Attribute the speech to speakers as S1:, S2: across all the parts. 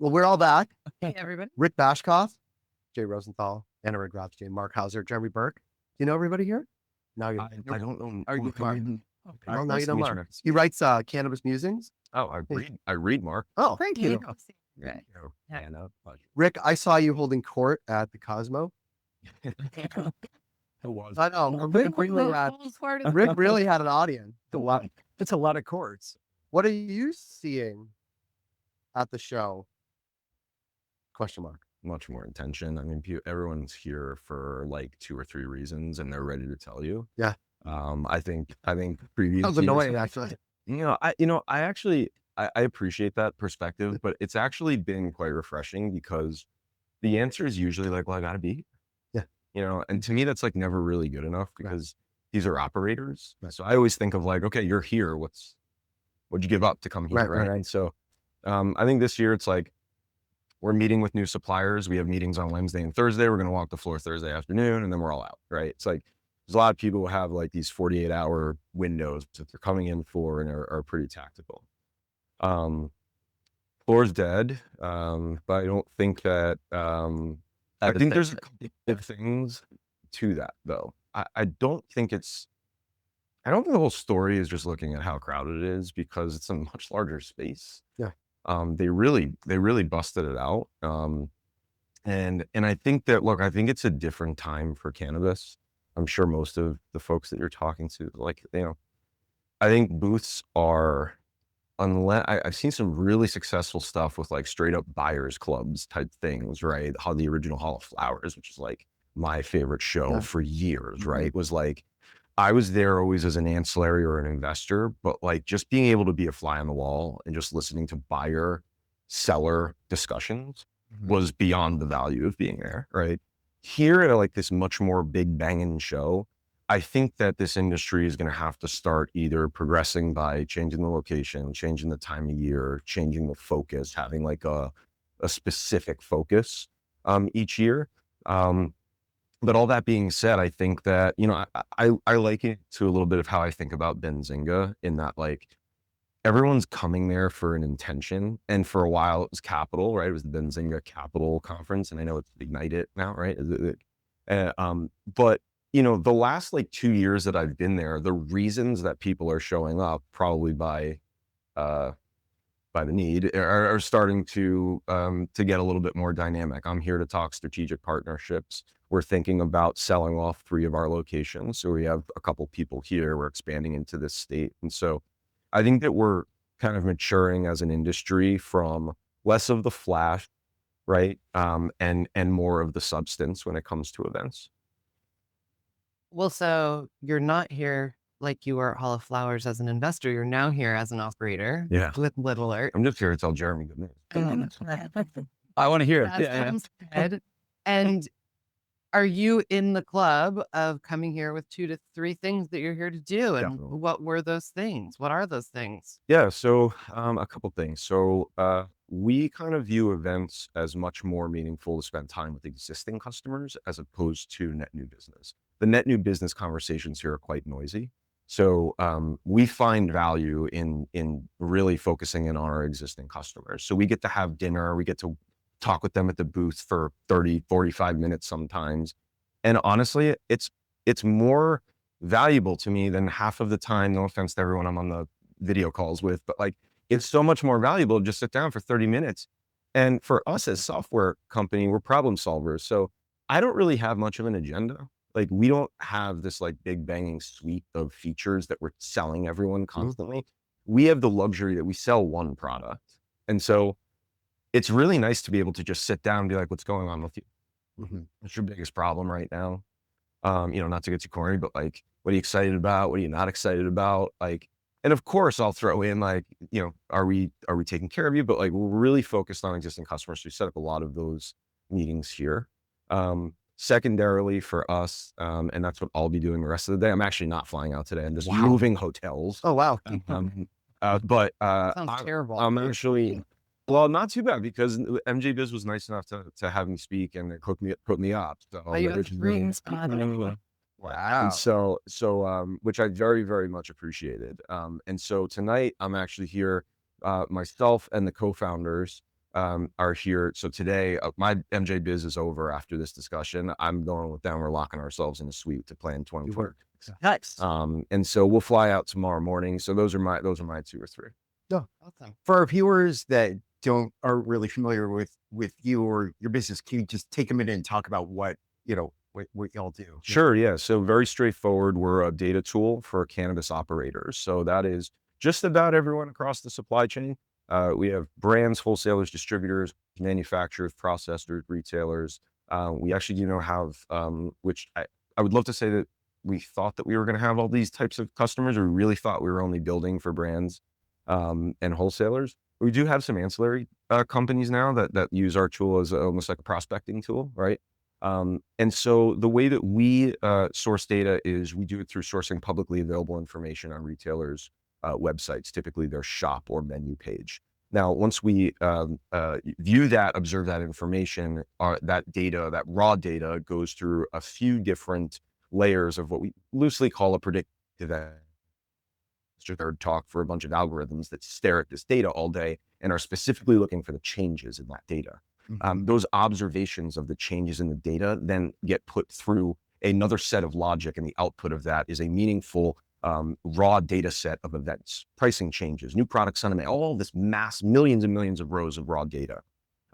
S1: Well, we're all back.
S2: Hey, everybody.
S1: Rick Bashkoff, Jay Rosenthal, Anna Grabstein, Mark Hauser, Jeremy Burke. Do you know everybody here? Now you
S3: I don't know.
S1: are you Mark?
S3: Okay.
S1: Well, now
S3: Nice
S1: you
S3: to
S1: know
S3: meet you,
S1: Mark.
S3: man.
S1: He writes Cannabis Musings.
S3: Oh,
S1: Hey.
S3: I read, Mark.
S1: Oh,
S2: Thank
S1: you
S2: you.
S1: know.
S2: Right. Yeah.
S3: Anna, pleasure.
S1: Rick, I saw you holding court at the Cosmo.
S3: It was.
S1: I know. Rick really had an audience.
S3: It's a lot of chords.
S1: What are you seeing at the show? Question mark.
S3: Much more intention. I mean, everyone's here for like 2 or 3 reasons, and they're ready to tell you.
S1: Yeah.
S3: I think previous.
S1: That was annoying, actually.
S3: I actually I appreciate that perspective, but it's actually been quite refreshing because the answer is usually like, well, I gotta be.
S1: Yeah.
S3: And to me, that's like never really good enough because these are operators.
S1: Right.
S3: So I always think of like, okay, you're here. What'd you give up to come here?
S1: Right.
S3: And so, I think this year it's like, we're meeting with new suppliers. We have meetings on Wednesday and Thursday. We're going to walk the floor Thursday afternoon, and then we're all out. Right. It's like, there's a lot of people who have like these 48-hour windows that they're coming in for and are pretty tactical. Floor's dead. But I don't think that, I think there's a couple of things to that though. I don't think the whole story is just looking at how crowded it is because it's a much larger space.
S1: Yeah.
S3: They really busted it out. And I think that, look, I think it's a different time for cannabis. I'm sure most of the folks that you're talking to, like, I think booths are, unless I've seen some really successful stuff with like straight up buyers clubs type things, right? How the original Hall of Flowers, which is like my favorite show for years, right? Was like, I was there always as an ancillary or an investor, but like just being able to be a fly on the wall and just listening to buyer seller discussions was beyond the value of being there, right? Here at like this much more big banging show, I think that this industry is going to have to start either progressing by changing the location, changing the time of year, changing the focus, having like a specific focus each year. But all that being said, I think that, I like it to a little bit of how I think about Benzinga, in that like everyone's coming there for an intention. And for a while it was Capital, right? It was the Benzinga Capital Conference. And I know it's Ignite It now, right? But the last like 2 years that I've been there, the reasons that people are showing up, probably by the need, are starting to get a little bit more dynamic. I'm here to talk strategic partnerships. We're thinking about selling off 3 of our locations. So we have a couple people here. We're expanding into this state. And so I think that we're kind of maturing as an industry from less of the flash, right? And more of the substance when it comes to events.
S2: Well, so you're not here like you were at Hall of Flowers as an investor. You're now here as an operator.
S3: Yeah.
S2: With Little Alert.
S3: I'm just here to tell Jeremy good news.
S4: I want to hear it.
S2: That
S4: Yeah.
S2: sounds good. And are you in the club of coming here with 2 to 3 things that you're here to do? And
S3: Definitely.
S2: what were those things? What are those things?
S3: Yeah. So a couple things. So we kind of view events as much more meaningful to spend time with existing customers as opposed to net new business. The net new business conversations here are quite noisy. So we find value in really focusing in on our existing customers. So we get to have dinner, we get to talk with them at the booth for 30, 45 minutes sometimes. And honestly, it's more valuable to me than half of the time, no offense to everyone I'm on the video calls with, but like, it's so much more valuable to just sit down for 30 minutes. And for us as software company, we're problem solvers. So I don't really have much of an agenda. Like, we don't have this like big banging suite of features that we're selling everyone constantly. We have the luxury that we sell one product. And so it's really nice to be able to just sit down and be like, what's going on with you? What's your biggest problem right now? Not to get too corny, but like, what are you excited about? What are you not excited about? Like, and of course I'll throw in like, are we taking care of you? But like, we're really focused on existing customers. So we set up a lot of those meetings here. Secondarily for us, and that's what I'll be doing the rest of the day. I'm actually not flying out today. I'm just moving hotels.
S1: Oh, wow.
S3: But
S2: Sounds terrible.
S3: I'm actually, well, not too bad, because MJ Biz was nice enough to have me speak and put me up. So
S2: you have rings on.
S1: Wow.
S3: and so which I very, very much appreciated. And so tonight I'm actually here, myself and the co-founders, are here. So today, my MJ Biz is over after this discussion. I'm going with them. We're locking ourselves in a suite to plan 2020.
S2: Nice.
S3: And so we'll fly out tomorrow morning. So those are my 2 or 3.
S2: Awesome.
S5: For our viewers that aren't really familiar with you or your business, can you just take a minute and talk about what y'all do?
S3: Sure. Yeah. So very straightforward. We're a data tool for cannabis operators. So that is just about everyone across the supply chain. We have brands, wholesalers, distributors, manufacturers, processors, retailers. We actually, have, which I would love to say that we thought that we were going to have all these types of customers. We really thought we were only building for brands and wholesalers. We do have some ancillary companies now that use our tool as almost like a prospecting tool, right? And so the way that we source data is we do it through sourcing publicly available information on retailers' websites, typically their shop or menu page. Now, once we view that, observe that information, that data, that raw data goes through a few different layers of what we loosely call a predictive talk for a bunch of algorithms that stare at this data all day and are specifically looking for the changes in that data. Those observations of the changes in the data then get put through another set of logic, and the output of that is a meaningful raw data set of events, pricing changes, new product sentiment, all this millions and millions of rows of raw data.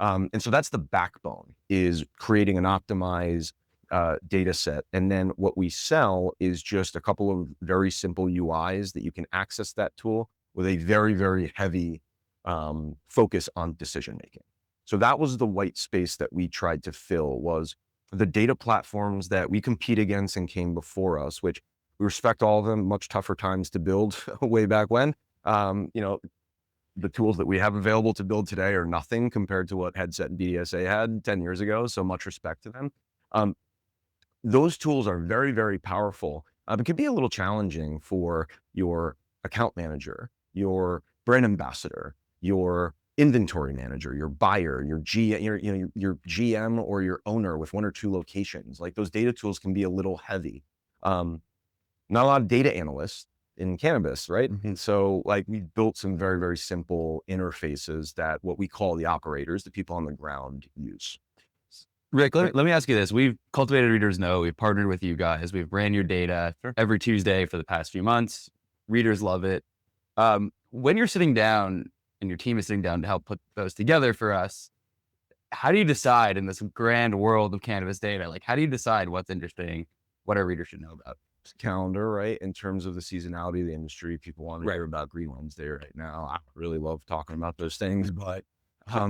S3: And so that's the backbone, is creating an optimized data set. And then what we sell is just a couple of very simple UIs that you can access that tool with a very, very heavy focus on decision making. So that was the white space that we tried to fill, was the data platforms that we compete against and came before us, which we respect all of them, much tougher times to build way back when. The tools that we have available to build today are nothing compared to what Headset and BDSA had 10 years ago. So much respect to them. Those tools are very, very powerful. It can be a little challenging for your account manager, your brand ambassador, your inventory manager, your buyer, your GM or your owner with 1 or 2 locations. Like, those data tools can be a little heavy. Not a lot of data analysts in cannabis, right? And so, like, we built some very, very simple interfaces that what we call the operators, the people on the ground, use.
S4: Rick, let me ask you this. We've cultivated readers know, we've partnered with you guys. We've ran your data every Tuesday for the past few months. Readers love it. When you're sitting down and your team is sitting down to help put those together for us, how do you decide in this grand world of cannabis data? Like, how do you decide what's interesting, what our readers should know about?
S3: Calendar, right? In terms of the seasonality of the industry, people want to hear about Green Wednesday right now. I really love talking about those things, but I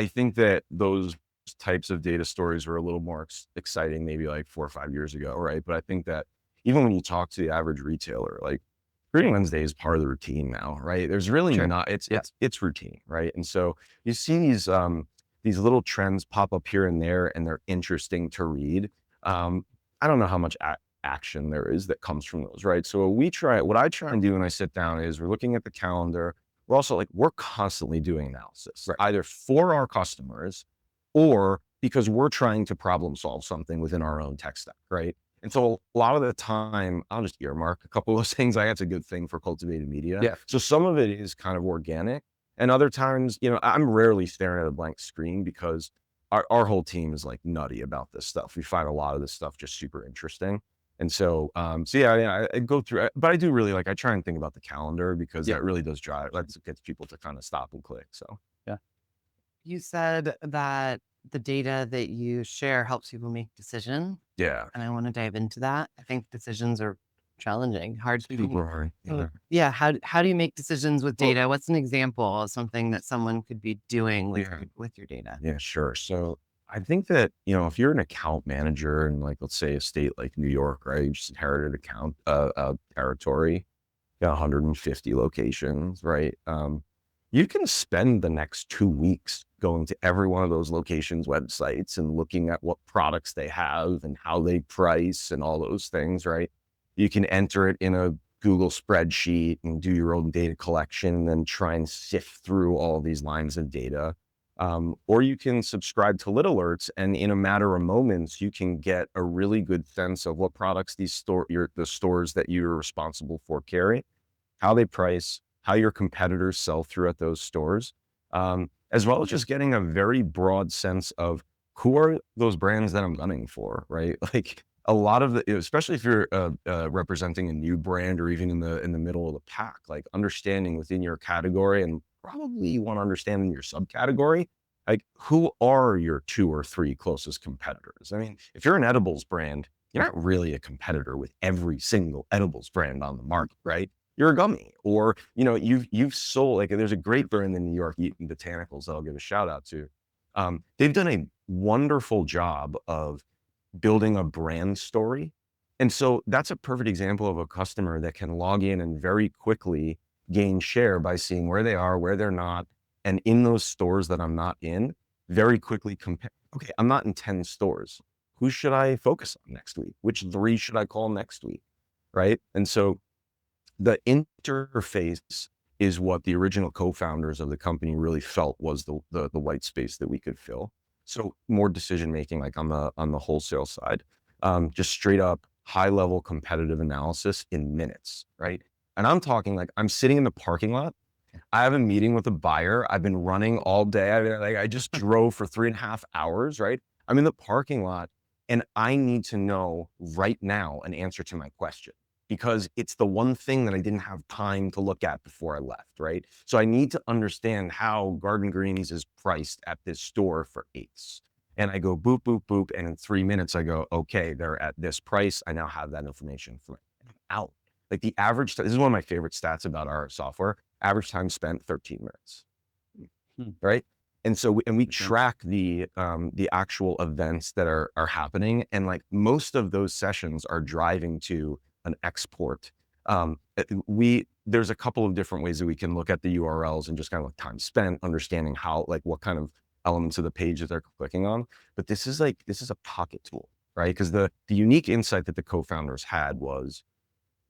S3: think that those types of data stories were a little more exciting maybe like 4 or 5 years ago, right? But I think that even when you talk to the average retailer, like, Green Wednesday is part of the routine now, right? There's really not, it's routine, right? And so you see these little trends pop up here and there, and they're interesting to read. I don't know how much action there is that comes from those, right? So what I try and do when I sit down is we're looking at the calendar. We're also we're constantly doing analysis, either for our customers or because we're trying to problem solve something within our own tech stack, right? And so a lot of the time, I'll just earmark a couple of those things. That's a good thing for cultivated media.
S4: Yeah.
S3: So some of it is kind of organic, and other times, I'm rarely staring at a blank screen because our whole team is like nutty about this stuff. We find a lot of this stuff just super interesting. And so, I go through, but I do really I try and think about the calendar, because that really does drive, gets people to kind of stop and click. So,
S2: You said that the data that you share helps people make decisions.
S3: yeah.
S2: And I want to dive into that. I think decisions are challenging, hard to make.
S3: Super hard.
S2: Yeah. How do you make decisions with data? What's an example of something that someone could be doing with your data?
S3: Yeah, sure. So I think that, if you're an account manager in let's say a state like New York, right? You just inherited account territory, got 150 locations, right? You can spend the next 2 weeks going to every one of those locations' websites and looking at what products they have and how they price and all those things, right? You can enter it in a Google spreadsheet and do your own data collection and then try and sift through all these lines of data. Or you can subscribe to Lit Alerts, and in a matter of moments, you can get a really good sense of what products the stores that you're responsible for carry, how they price, how your competitors sell through at those stores, as well as just getting a very broad sense of who are those brands that I'm gunning for, right? Like a lot of the, especially if you're representing a new brand or even in the middle of the pack, like understanding within your category, and probably you want to understand in your subcategory, like who are your 2 or 3 closest competitors? I mean, if you're an edibles brand, you're not really a competitor with every single edibles brand on the market, right? You're a gummy, or you've sold, like there's a great brand in New York, Eaton Botanicals, that I'll give a shout out to. They've done a wonderful job of building a brand story. And so that's a perfect example of a customer that can log in and very quickly gain share by seeing where they are, where they're not. And in those stores that I'm not in, very quickly compare, okay, I'm not in 10 stores. Who should I focus on next week? Which 3 should I call next week? Right. And so the interface is what the original co-founders of the company really felt was the white space that we could fill. So more decision making, like on the wholesale side, just straight up high level competitive analysis in minutes, right? And I'm talking like I'm sitting in the parking lot. I have a meeting with a buyer. I've been running all day. I just drove for 3.5 hours, right? I'm in the parking lot and I need to know right now an answer to my question, because it's the one thing that I didn't have time to look at before I left, right? So I need to understand how Garden Greens is priced at this store for eighths. And I go boop, boop, boop. And in 3 minutes, I go, okay, they're at this price. I now have that information for out. Like the average, this is one of my favorite stats about our software, average time spent 13 minutes, right? And so, we track the actual events that are happening. And like most of those sessions are driving to an export. There's a couple of different ways that we can look at the URLs and just kind of like time spent, understanding how, like what kind of elements of the page that they're clicking on. But this is a pocket tool, right? Because the unique insight that the co-founders had was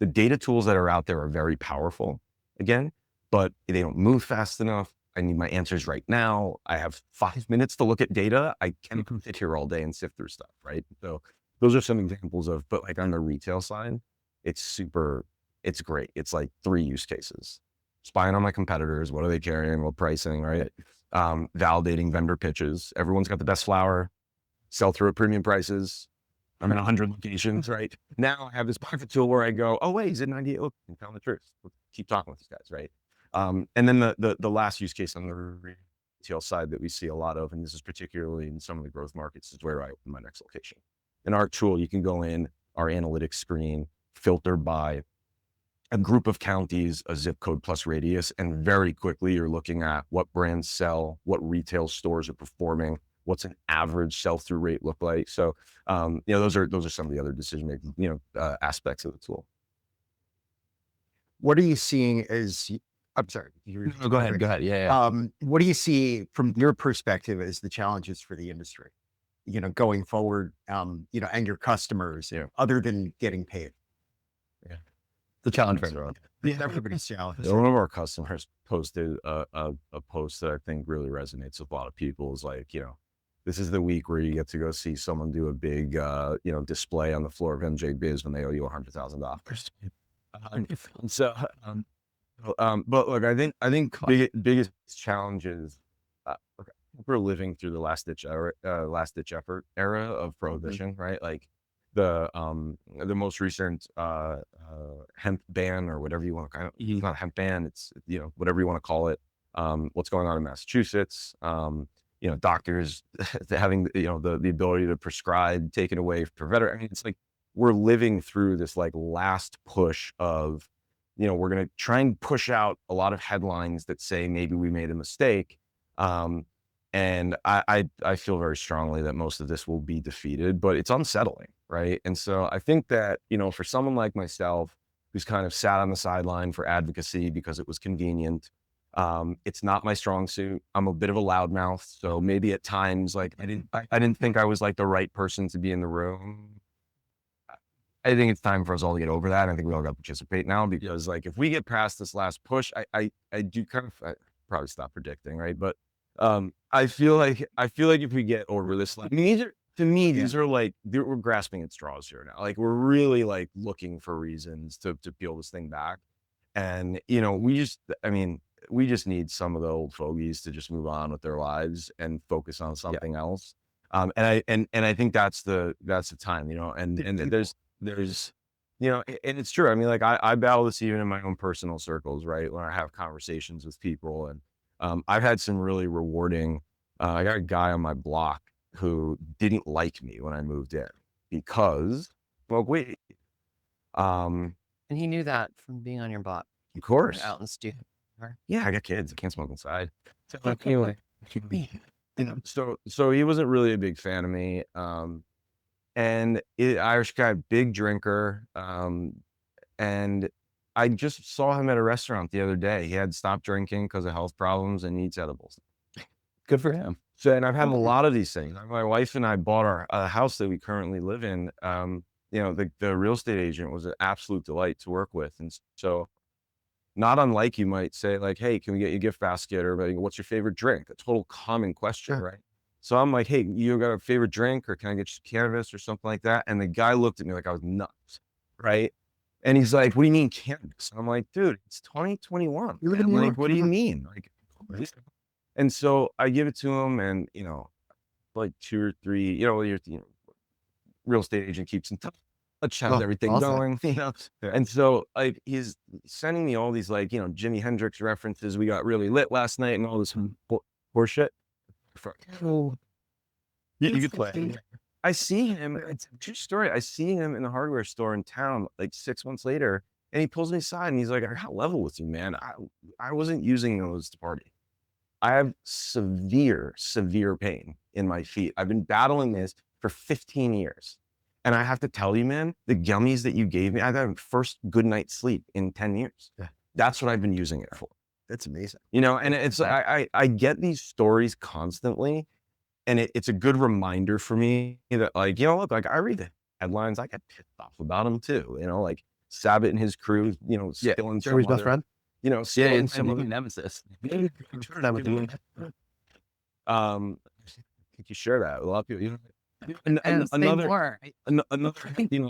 S3: the data tools that are out there are very powerful, again, but they don't move fast enough. I need my answers right now. I have 5 minutes to look at data. I can't sit here all day and sift through stuff, right? So those are some examples of, but like on the retail side, it's great. It's like 3 use cases: spying on my competitors. What are they carrying? What pricing, right? Validating vendor pitches. Everyone's got the best flower, sell through at premium prices. I'm in 100 locations, right? Now I have this pocket tool where I go, oh wait, he's at 98. Look, I found the truth. Let's keep talking with these guys, right? And then the last use case on the retail side that we see a lot of, and this is particularly in some of the growth markets, is where I open my next location. In our tool, you can go in our analytics screen, filter by a group of counties, a zip code plus radius, and very quickly you're looking at what brands sell, what retail stores are performing, what's an average sell-through rate look like. So, those are some of the other decision-making, aspects of the tool.
S5: What are you seeing as, I'm sorry.
S4: No, go ahead. Yeah.
S5: What do you see from your perspective as the challenges for the industry, going forward, and your customers, other than getting paid?
S4: Yeah. The challenge for everyone.
S5: Everybody's challenge.
S3: One of our customers posted a post that I think really resonates with a lot of people. Is like, this is the week where you get to go see someone do a big, display on the floor of MJ Biz when they owe you $100,000. But look, I think biggest challenges. Look, we're living through the last ditch effort era of prohibition, right? Like the most recent hemp ban, or whatever you want to it's not a hemp ban, it's whatever you want to call it. What's going on in Massachusetts? Doctors having the ability to prescribe taken away for veterans. I mean, it's like we're living through this like last push of, we're going to try and push out a lot of headlines that say maybe we made a mistake. And I feel very strongly that most of this will be defeated, but it's unsettling, right? And so I think that, for someone like myself, who's kind of sat on the sideline for advocacy because it was convenient, it's not my strong suit. I'm a bit of a loudmouth, so maybe at times, like I didn't think I was like the right person to be in the room. I think it's time for us all to get over that. I think we all got to participate now, because like if we get past this last push, I do kind of probably stop predicting, right? But I feel like if we get over this, like, I mean, these are like, we're grasping at straws here now. Like we're really like looking for reasons to peel this thing back. And, we just need some of the old fogies to just move on with their lives and focus on something else. And I think that's the time, and there's, and it's true. I mean, like I battle this even in my own personal circles, right? When I have conversations with people, and I've had some really rewarding, I got a guy on my block who didn't like me when I moved in because, well, wait,
S2: And he knew that from being on your block
S3: of course.
S2: out in the studio.
S3: Yeah, I got kids. I can't smoke inside. So,
S2: Anyway.
S3: so he wasn't really a big fan of me. And Irish guy, big drinker. And I just saw him at a restaurant the other day. He had stopped drinking because of health problems and eats edibles.
S4: Good for him.
S3: So, and I've had a lot of these things. My wife and I bought our house that we currently live in. The real estate agent was an absolute delight to work with. And so, not unlike you might say like, hey, can we get you a gift basket, or like, what's your favorite drink? A total common question, right? So I'm like, hey, you got a favorite drink, or can I get you cannabis or something like that? And the guy looked at me like I was nuts, right? And he's like, what do you mean cannabis? And I'm like, dude, it's 2021.
S1: You live in New
S3: Like,
S1: York.
S3: what do you mean? Like, and so I give it to him, and like 2 or 3, your real estate agent keeps in touch, has everything
S1: awesome.
S3: going, And so he's sending me all these like, Jimi Hendrix references. We got really lit last night and all this horse shit.
S4: You could play.
S3: I see him. It's a true story. I see him in the hardware store in town like 6 months later, and he pulls me aside and he's like, I got level with you, man. I wasn't using those to party. I have severe pain in my feet. I've been battling this for 15 years. And I have to tell you, man, the gummies that you gave me, I got first good night's sleep in 10 years.
S1: Yeah.
S3: That's what I've been using it for.
S1: That's amazing.
S3: And it's I get these stories constantly, and it's a good reminder for me that like, look, like I read the headlines, I get pissed off about them too. Like Sabbath and his crew, stealing
S1: Jerry's best friend.
S3: stealing
S4: Some
S3: some
S4: nemesis.
S3: I think you share that with a lot of people.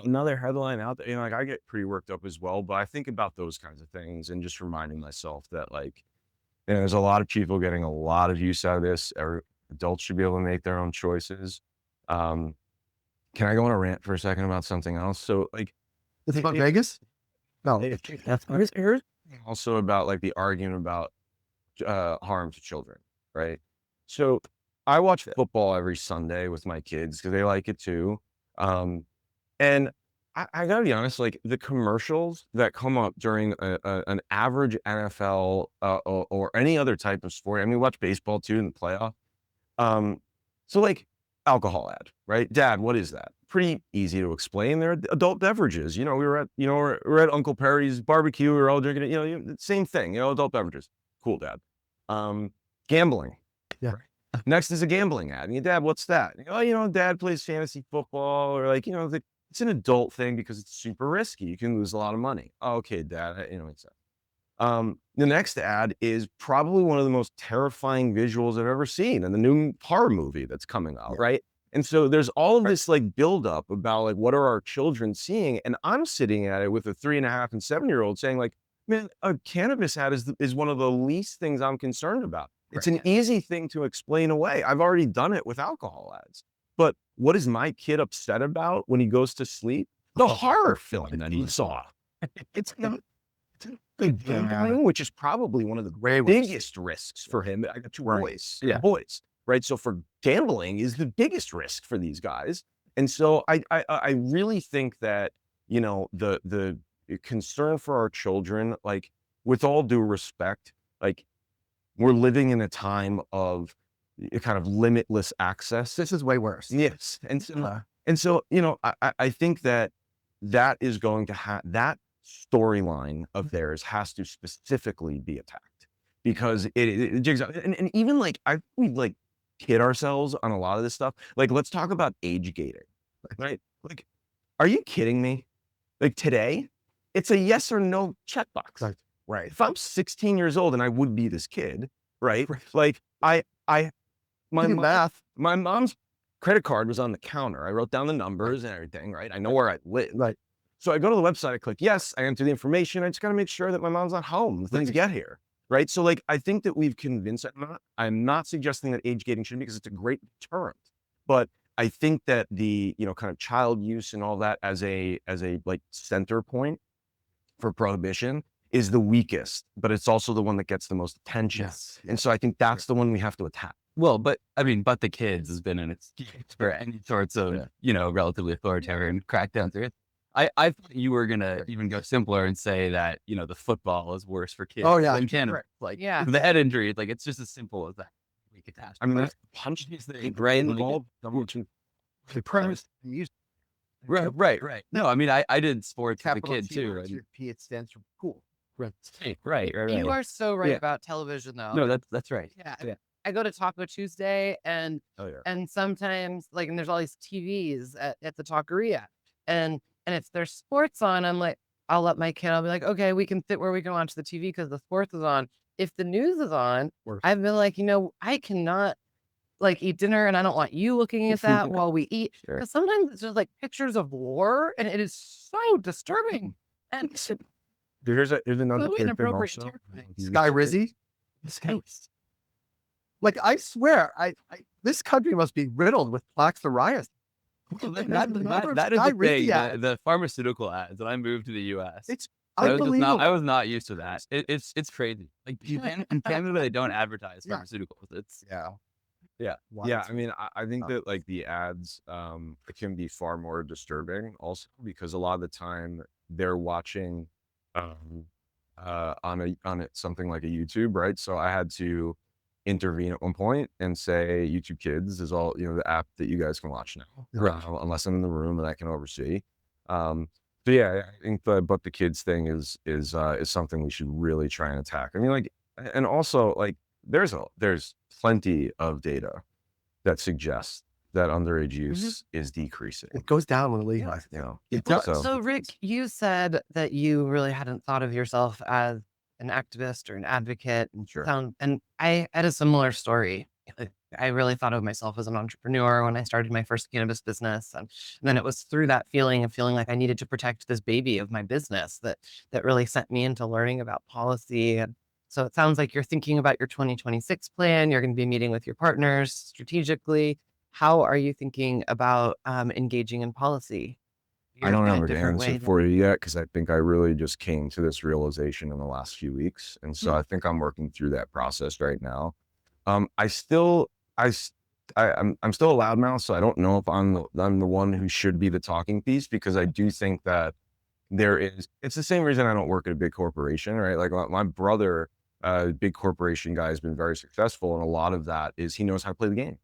S3: Another headline out there, like I get pretty worked up as well, but I think about those kinds of things and just reminding myself that like, there's a lot of people getting a lot of use out of this. Adults should be able to make their own choices. Can I go on a rant for a second about something else? So like,
S1: It's about Vegas? No.
S3: Here's also about like the argument about harm to children, right? So I watch football every Sunday with my kids because they like it too. And I gotta be honest, like the commercials that come up during an average NFL or any other type of sport. I mean, we watch baseball too in the playoff. So like alcohol ad, right? Dad, what is that? Pretty easy to explain. They're adult beverages. We were at Uncle Perry's barbecue. We were all drinking it. Same thing. Adult beverages. Cool, Dad. Gambling.
S1: Yeah.
S3: Right? Next is a gambling ad. And your dad, what's that? Dad plays fantasy football, or like, it's an adult thing because it's super risky. You can lose a lot of money. Okay, Dad, it's the next ad is probably one of the most terrifying visuals I've ever seen in the new horror movie that's coming out, right? And so there's all of this like buildup about like, what are our children seeing? And I'm sitting at it with a 3.5 and 7-year-old saying like, man, a cannabis ad is one of the least things I'm concerned about. It's an easy thing to explain away. I've already done it with alcohol ads. But what is my kid upset about when he goes to sleep? The horror film that he saw. It's not. Gambling, which is probably one of the biggest risks for him. I got 2 boys.
S4: Yeah.
S3: Boys. Right. So for gambling is the biggest risk for these guys. And so I really think that, the concern for our children, like with all due respect, like we're living in a time of kind of limitless access.
S1: This is way worse.
S3: Yes. And so, I think that is going to have that storyline of theirs has to specifically be attacked because it jigs out. And even like, we like kid ourselves on a lot of this stuff. Like, let's talk about age gating, right? Like, are you kidding me? Like today, it's a yes or no checkbox. Right. If I'm 16 years old and I would be this kid, right? Like my mom's credit card was on the counter. I wrote down the numbers and everything, right? I know where I live.
S1: Right.
S3: So I go to the website, I click yes, I enter the information. I just got to make sure that my mom's not home when things get here. Right. So like, I think that we've convinced, I'm not suggesting that age gating shouldn't, because it's a great deterrent, but I think that the, kind of child use and all that as a like center point for prohibition is the weakest, but it's also the one that gets the most attention. And so I think that's the one we have to attack.
S4: Well, but I mean, but the kids has been in its for any sorts of, relatively authoritarian crackdown through it. I thought you were going to even go simpler and say that, the football is worse for kids than cannabis. Like, the head injury, like, it's just as simple as that.
S3: I mean, that's punching the brain, the ball,
S5: The premise, music.
S4: Right. No, I mean, I did sports as a
S5: Capital
S4: kid
S5: T,
S4: too.
S5: your P, it stands for cool.
S4: Right.
S2: You are so right
S4: Yeah.
S2: about television, though.
S4: No, that's right.
S2: Yeah. I go to Taco Tuesday, and sometimes, like, and there's all these TVs at the taqueria, and if there's sports on, I'm like, I'll let my kid, I'll be like, okay, we can sit where we can watch the TV because the sports is on. If the news is on, I've been like, I cannot like eat dinner, and I don't want you looking at that while we eat. Because sometimes it's just like pictures of war, and it is so disturbing. And
S3: Here's another
S2: really
S3: thing
S2: inappropriate
S3: also.
S2: terrifying.
S1: Sky Rizzy. Like, I swear, this country must be riddled with plaque psoriasis.
S4: That is the thing. The pharmaceutical ads when I moved to the U.S.
S1: It's
S4: I
S1: unbelievable.
S4: was not used to that. It's crazy. Like, in Canada, they don't advertise pharmaceuticals. It's
S3: Yeah. I mean, I think that like the ads, it can be far more disturbing also, because a lot of the time they're watching, on something like a YouTube, right? So I had to intervene at one point and say, YouTube Kids is all, the app that you guys can watch now, unless I'm in the room and I can oversee. So yeah, I think but the kids thing is something we should really try and attack. I mean, like, and also like, there's plenty of data that suggests that underage use is decreasing.
S1: It goes down when it legalizes.
S3: It
S2: Well,
S3: does.
S2: so Rick, you said that you really hadn't thought of yourself as an activist or an advocate. And I had a similar story. I really thought of myself as an entrepreneur when I started my first cannabis business. And then it was through that feeling like I needed to protect this baby of my business that really sent me into learning about policy. And so it sounds like you're thinking about your 2026 plan. You're going to be meeting with your partners strategically. How are you thinking about engaging in policy?
S3: I don't have an answer for you yet, because I think I really just came to this realization in the last few weeks. And so I think I'm working through that process right now. I'm still a loudmouth, so I don't know if I'm the one who should be the talking piece, because I do think that it's the same reason I don't work at a big corporation, right? Like my brother, big corporation guy, has been very successful. And a lot of that is he knows how to play the game.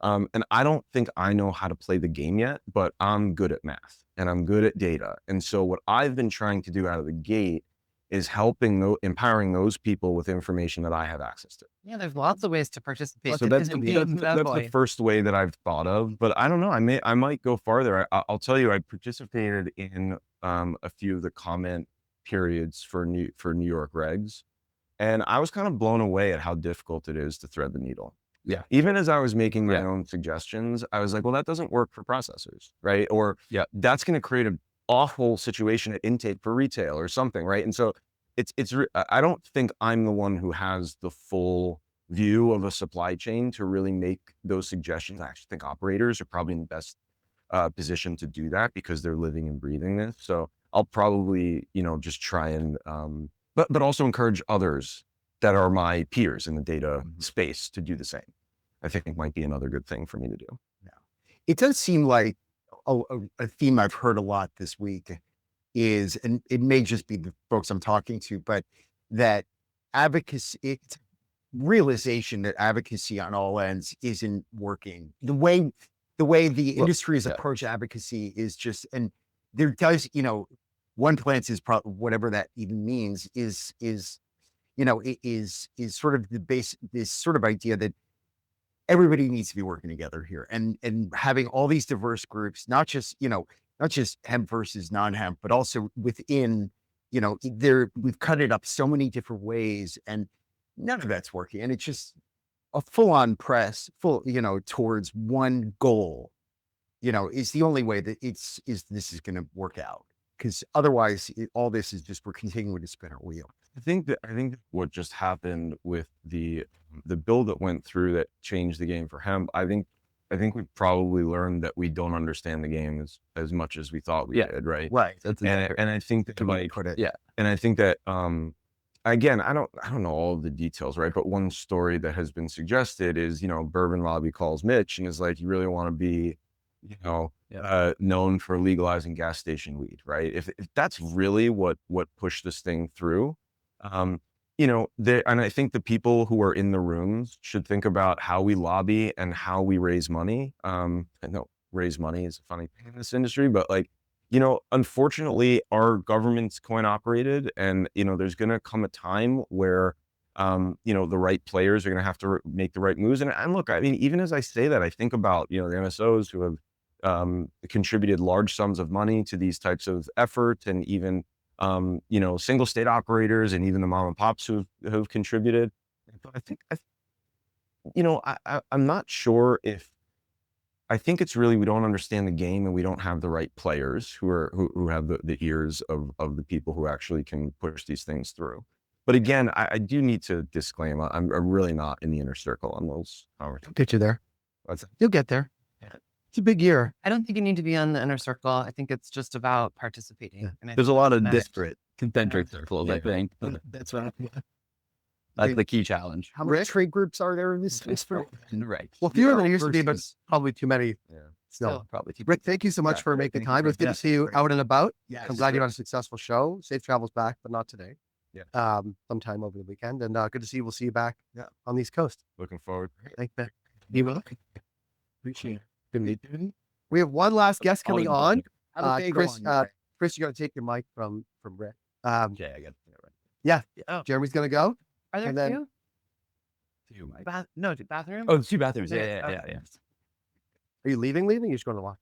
S3: And I don't think I know how to play the game yet, but I'm good at math and I'm good at data. And so what I've been trying to do out of the gate is empowering those people with information that I have access to.
S2: Yeah, there's lots of ways to participate.
S3: So that's the first way that I've thought of, but I don't know. I might go farther. I'll tell you, I participated in a few of the comment periods for New York regs, and I was kind of blown away at how difficult it is to thread the needle. Yeah. Even as I was making my own suggestions, I was like, well, that doesn't work for processors, right? Or that's going to create an awful situation at intake for retail or something, right? And so I don't think I'm the one who has the full view of a supply chain to really make those suggestions. I actually think operators are probably in the best position to do that, because they're living and breathing this. So I'll probably, just try and, but also encourage others that are my peers in the data space to do the same. I think it might be another good thing for me to do.
S5: Yeah. It does seem like a theme I've heard a lot this week is, and it may just be the folks I'm talking to, but that advocacy, it's realization that advocacy on all ends isn't working. The way the industry has approached advocacy is just, and there does, one glance is probably, whatever that even means, is sort of the base, this sort of idea that everybody needs to be working together here, and having all these diverse groups, not just hemp versus non-hemp, but also within, we've cut it up so many different ways, and none of that's working. And it's just a full-on press, towards one goal, is the only way that this is going to work out. because otherwise all this is just, we're continuing to spin our wheel.
S3: I think that what just happened with the bill that went through that changed the game for hemp, I think we probably learned that we don't understand the game as much as we thought we did, right?
S5: Right.
S3: And I think that like,
S5: Put it.
S4: Yeah.
S3: and I think that again, I don't know all of the details, right? But one story that has been suggested is, Bourbon Lobby calls Mitch and is like, you really want to be, known for legalizing gas station weed, right? If that's really what pushed this thing through, and I think the people who are in the rooms should think about how we lobby and how we raise money. I know raise money is a funny thing in this industry, but like, unfortunately our government's coin operated, and, there's going to come a time where, the right players are going to have to make the right moves. And look, I mean, even as I say that, I think about, the MSOs who have contributed large sums of money to these types of efforts, and even, single state operators, and even the mom and pops who have contributed. But I'm not sure if, I think it's really, we don't understand the game, and we don't have the right players who have the ears of the people who actually can push these things through. But again, I do need to disclaim, I'm really not in the inner circle on those conversations.
S1: Get you there.
S3: What's that?
S1: You'll get there. It's a big year.
S2: I don't think you need to be on the inner circle. I think it's just about participating. And I
S4: There's a
S2: think
S4: lot of
S2: that's-
S4: disparate concentric circles, I think.
S5: That's what
S4: That's the key challenge.
S5: How many
S1: Rick?
S5: trade groups are there in this space?
S4: Right.
S1: Well, fewer than it used to be, but
S5: versus-
S1: probably too many.
S3: Yeah.
S1: Still.
S4: Probably.
S1: Rick, thank you so much for making the time. It's good to see you out and about.
S5: Yes.
S1: I'm glad you had a successful show. Safe travels back, but not today.
S3: Yeah.
S1: Sometime over the weekend. And good to see you. We'll see you back on the East Coast.
S3: Looking forward.
S1: Thanks, man.
S5: You will. Appreciate it.
S1: We have one last guest coming on.
S5: Have a bagel
S1: Chris,
S5: on you, Ray.
S1: Chris, you got to take your mic from Rick.
S4: Yeah, I got it.
S1: Yeah.
S2: Oh.
S1: Jeremy's going to go.
S2: Are there
S1: And then-
S2: two?
S4: Two mics.
S2: No, two bathrooms?
S4: Oh, two bathrooms.
S2: Okay,
S4: Yeah.
S1: Are you leaving? You're just going to walk?